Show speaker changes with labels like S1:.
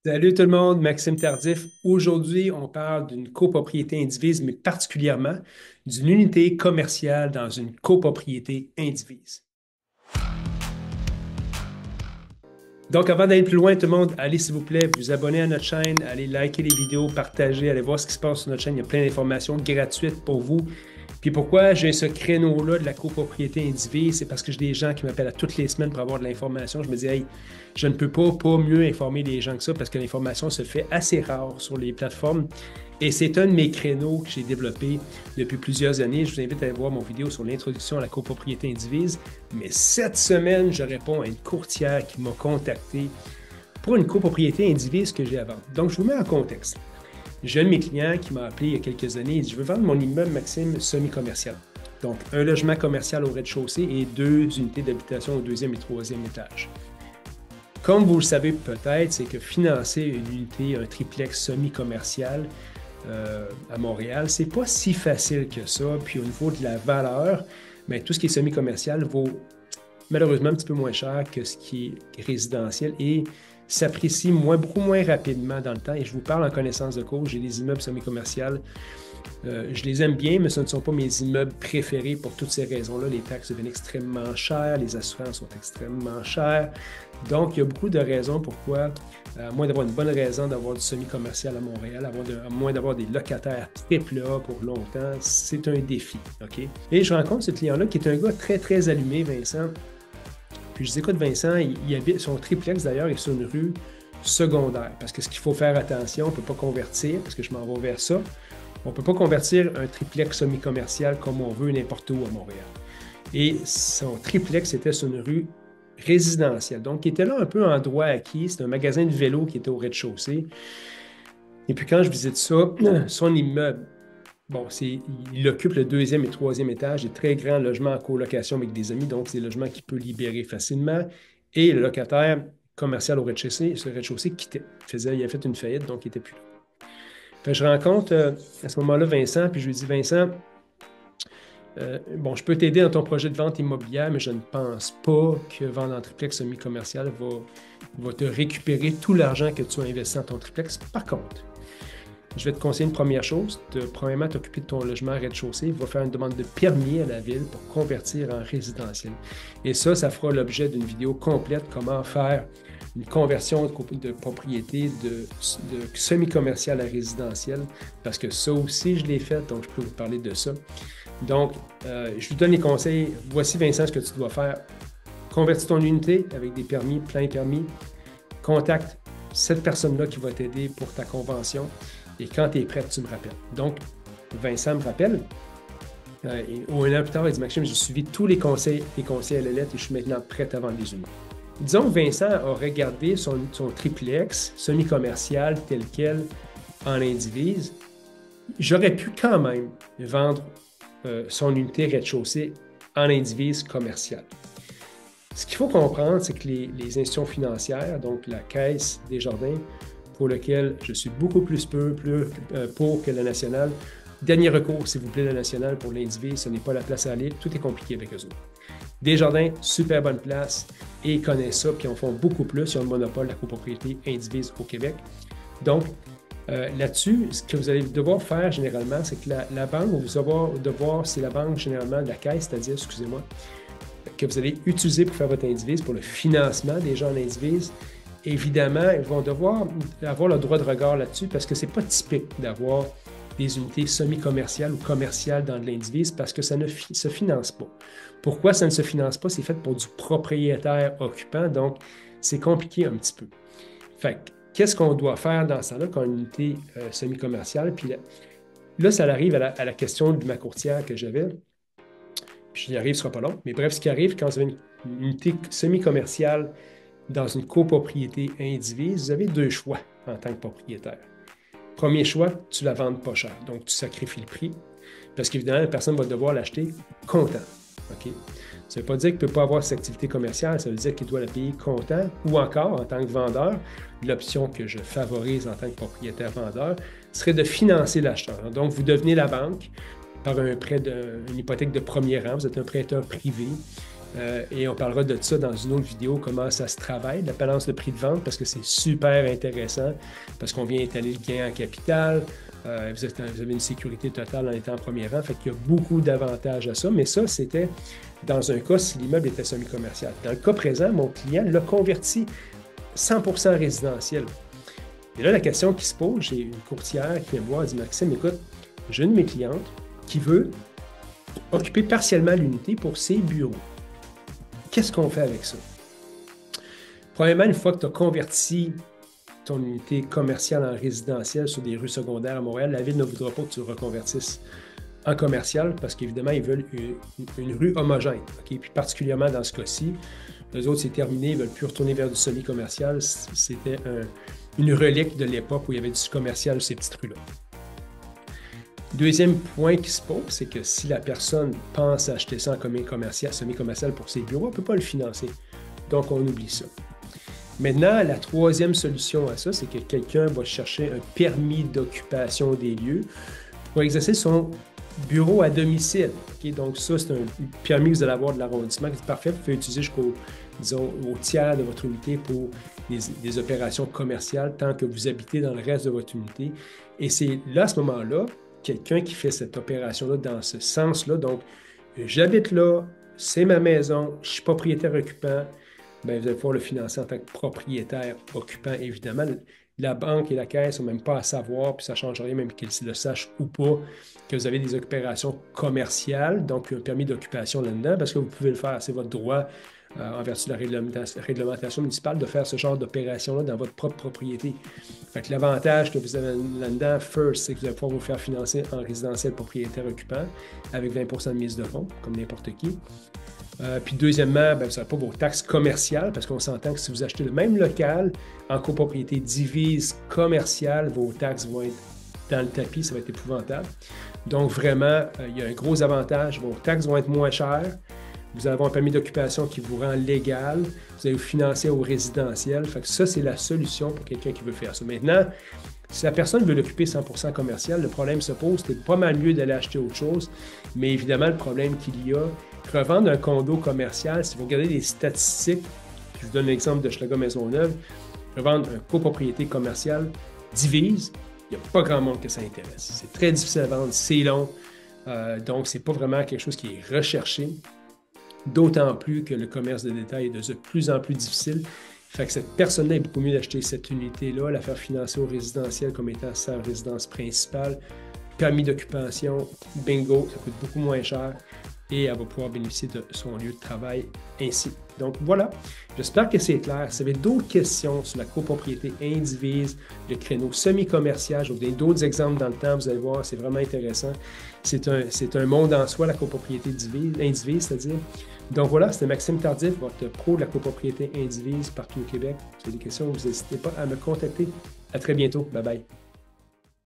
S1: Salut tout le monde, Maxime Tardif. Aujourd'hui, on parle d'une copropriété indivise, mais particulièrement d'une unité commerciale dans une copropriété indivise. Donc, avant d'aller plus loin, tout le monde, allez s'il vous plaît vous abonner à notre chaîne, allez liker les vidéos, partager, allez voir ce qui se passe sur notre chaîne. Il y a plein d'informations gratuites pour vous. Puis pourquoi j'ai ce créneau-là de la copropriété indivise, c'est parce que j'ai des gens qui m'appellent à toutes les semaines pour avoir de l'information. Je me dis, hey, je ne peux pas mieux informer les gens que ça parce que l'information se fait assez rare sur les plateformes. Et c'est un de mes créneaux que j'ai développé depuis plusieurs années. Je vous invite à aller voir mon vidéo sur l'introduction à la copropriété indivise. Mais cette semaine, je réponds à une courtière qui m'a contacté pour une copropriété indivise que j'ai à vendre. Donc, je vous mets en contexte. J'ai un de mes clients qui m'a appelé il y a quelques années et dit, je veux vendre mon immeuble, Maxime, semi-commercial. Donc, un logement commercial au rez-de-chaussée et deux unités d'habitation au deuxième et troisième étage. Comme vous le savez peut-être, c'est que financer une unité, un triplex semi-commercial à Montréal, c'est pas si facile que ça. Puis au niveau de la valeur, bien, tout ce qui est semi-commercial vaut malheureusement un petit peu moins cher que ce qui est résidentiel et s'apprécie beaucoup moins rapidement dans le temps. Et je vous parle en connaissance de cause, j'ai des immeubles semi-commerciaux. Je les aime bien, mais ce ne sont pas mes immeubles préférés pour toutes ces raisons-là. Les taxes deviennent extrêmement chères, les assurances sont extrêmement chères. Donc, il y a beaucoup de raisons pourquoi, à moins d'avoir une bonne raison d'avoir du semi-commercial à Montréal, à moins d'avoir des locataires AAA pour longtemps, c'est un défi. OK? Et je rencontre ce client-là qui est un gars très, très allumé, Vincent. Puis je dis, écoute, Vincent, il habite, son triplex d'ailleurs est sur une rue secondaire. Parce que ce qu'il faut faire attention, on ne peut pas convertir, parce que je m'en vais vers ça. On ne peut pas convertir un triplex semi-commercial comme on veut n'importe où à Montréal. Et son triplex était sur une rue résidentielle. Donc, il était là un peu en droit acquis. C'est un magasin de vélo qui était au rez-de-chaussée. Et puis, quand je visite ça, son immeuble, bon, il occupe le deuxième et troisième étage, des très grands logements en colocation avec des amis, donc c'est des logements qu'il peut libérer facilement. Et le locataire commercial au rez-de-chaussée, ce rez-de-chaussée quittait. Il a fait une faillite, donc il n'était plus là. Fait que je rencontre à ce moment-là Vincent, puis je lui dis, Vincent, bon, je peux t'aider dans ton projet de vente immobilière, mais je ne pense pas que vendre en triplex semi-commercial va te récupérer tout l'argent que tu as investi dans ton triplex. Par contre, je vais te conseiller une première chose, de premièrement t'occuper de ton logement rez-de-chaussée, va faire une demande de permis à la ville pour convertir en résidentiel. Et ça fera l'objet d'une vidéo complète, comment faire une conversion de propriété de semi-commercial à résidentiel, parce que ça aussi, je l'ai fait, donc je peux vous parler de ça. Donc, je vous donne les conseils. Voici, Vincent, ce que tu dois faire. Convertis ton unité avec des permis, plein permis. Contacte cette personne-là qui va t'aider pour ta convention. Et quand tu es prêt, tu me rappelles. Donc, Vincent me rappelle. Un an plus tard, il dit, Maxime, j'ai suivi tous les conseils à la lettre et je suis maintenant prêt à vendre les unités. Disons que Vincent a regardé son triplex semi-commercial tel quel en indivise. J'aurais pu quand même vendre son unité rez-de-chaussée en indivise commerciale. Ce qu'il faut comprendre, c'est que les institutions financières, donc la Caisse Desjardins, pour lequel je suis beaucoup plus pour que la nationale, dernier recours, s'il vous plaît, la nationale pour l'indivise, ce n'est pas la place à aller, tout est compliqué avec eux autres. Desjardins, super bonne place, et ils connaissent ça, puis ils en font beaucoup plus, ils ont le monopole de la copropriété indivise au Québec. Donc, là-dessus, ce que vous allez devoir faire généralement, c'est que la banque va vous devoir, c'est la banque généralement de la caisse, c'est-à-dire, excusez-moi, que vous allez utiliser pour faire votre indivise, pour le financement des gens en indivise. Évidemment, ils vont devoir avoir le droit de regard là-dessus parce que ce n'est pas typique d'avoir des unités semi-commerciales ou commerciales dans de l'indivise parce que ça ne se finance pas. Pourquoi ça ne se finance pas? C'est fait pour du propriétaire occupant, donc c'est compliqué un petit peu. Fait que, qu'est-ce qu'on doit faire dans ça là quand une unité semi-commerciale? Puis là, ça arrive à la question de ma courtière que j'avais. Puis j'y arrive, ce ne sera pas long. Mais bref, ce qui arrive quand vous avez une unité semi-commerciale dans une copropriété indivise, vous avez deux choix en tant que propriétaire. Premier choix, tu la vends pas cher. Donc, tu sacrifies le prix parce qu'évidemment, la personne va devoir l'acheter comptant. OK? Ça ne veut pas dire qu'il ne peut pas avoir cette activité commerciale, ça veut dire qu'il doit la payer comptant ou encore, en tant que vendeur, l'option que je favorise en tant que propriétaire-vendeur serait de financer l'acheteur. Donc, vous devenez la banque par une hypothèque de premier rang, vous êtes un prêteur privé Et on parlera de ça dans une autre vidéo, comment ça se travaille, la balance de prix de vente, parce que c'est super intéressant, parce qu'on vient étaler le gain en capital, vous avez une sécurité totale en étant en premier rang, fait qu'il y a beaucoup d'avantages à ça, mais ça, c'était dans un cas si l'immeuble était semi-commercial. Dans le cas présent, mon client l'a converti 100% résidentiel. Et là, la question qui se pose, j'ai une courtière qui vient me voir et dit « Maxime, écoute, j'ai une de mes clientes qui veut occuper partiellement l'unité pour ses bureaux. Qu'est-ce qu'on fait avec ça? » Premièrement, une fois que tu as converti ton unité commerciale en résidentielle sur des rues secondaires à Montréal, la Ville ne voudra pas que tu le reconvertisses en commercial parce qu'évidemment, ils veulent une rue homogène. Okay? Puis particulièrement dans ce cas-ci, eux autres, c'est terminé, ils ne veulent plus retourner vers du semi-commercial. C'était une relique de l'époque où il y avait du commercial sur ces petites rues-là. Deuxième point qui se pose, c'est que si la personne pense acheter ça en semi-commercial pour ses bureaux, elle ne peut pas le financer. Donc, on oublie ça. Maintenant, la troisième solution à ça, c'est que quelqu'un va chercher un permis d'occupation des lieux pour exercer son bureau à domicile. Okay? Donc, ça, c'est un permis que vous allez avoir de l'arrondissement qui est parfait. Vous pouvez utiliser jusqu'au, disons, au tiers de votre unité pour des opérations commerciales tant que vous habitez dans le reste de votre unité. Et c'est là, à ce moment-là, quelqu'un qui fait cette opération-là dans ce sens-là. Donc, j'habite là, c'est ma maison, je suis propriétaire occupant. Bien, vous allez pouvoir le financer en tant que propriétaire occupant, évidemment. La banque et la caisse ne sont même pas à savoir, puis ça ne change rien, même qu'ils le sachent ou pas, que vous avez des opérations commerciales, donc un permis d'occupation là-dedans, parce que vous pouvez le faire, c'est votre droit, en vertu de la réglementation municipale, de faire ce genre d'opération-là dans votre propre propriété. Fait que l'avantage que vous avez là-dedans, first, c'est que vous allez pouvoir vous faire financer en résidentiel propriétaire occupant avec 20% de mise de fonds, comme n'importe qui. Puis deuxièmement, bien, vous n'avez pas vos taxes commerciales parce qu'on s'entend que si vous achetez le même local en copropriété divise commerciale, vos taxes vont être dans le tapis, ça va être épouvantable. Donc vraiment, il y a un gros avantage, vos taxes vont être moins chères, vous allez avoir un permis d'occupation qui vous rend légal, vous allez vous financer au résidentiel. Fait que ça, c'est la solution pour quelqu'un qui veut faire ça. Maintenant, si la personne veut l'occuper 100% commercial, le problème se pose, c'est pas mal mieux d'aller acheter autre chose, mais évidemment, le problème qu'il y a, revendre un condo commercial, si vous regardez les statistiques, je vous donne l'exemple de Schlager Maisonneuve, revendre une copropriété commerciale divise, il n'y a pas grand monde que ça intéresse. C'est très difficile à vendre, c'est long, donc c'est pas vraiment quelque chose qui est recherché, d'autant plus que le commerce de détail est de plus en plus difficile. Fait que cette personne-là est beaucoup mieux d'acheter cette unité-là, la faire financer au résidentiel comme étant sa résidence principale, permis d'occupation, bingo, ça coûte beaucoup moins cher et elle va pouvoir bénéficier de son lieu de travail ainsi. Donc voilà, j'espère que c'est clair. Si vous avez d'autres questions sur la copropriété indivise, le créneau semi-commercial, je vous donne d'autres exemples dans le temps, vous allez voir, c'est vraiment intéressant. C'est un monde en soi, la copropriété indivise, c'est-à-dire. Donc voilà, c'était Maxime Tardif, votre pro de la copropriété indivise partout au Québec. Si vous avez des questions, vous n'hésitez pas à me contacter. À très bientôt. Bye bye.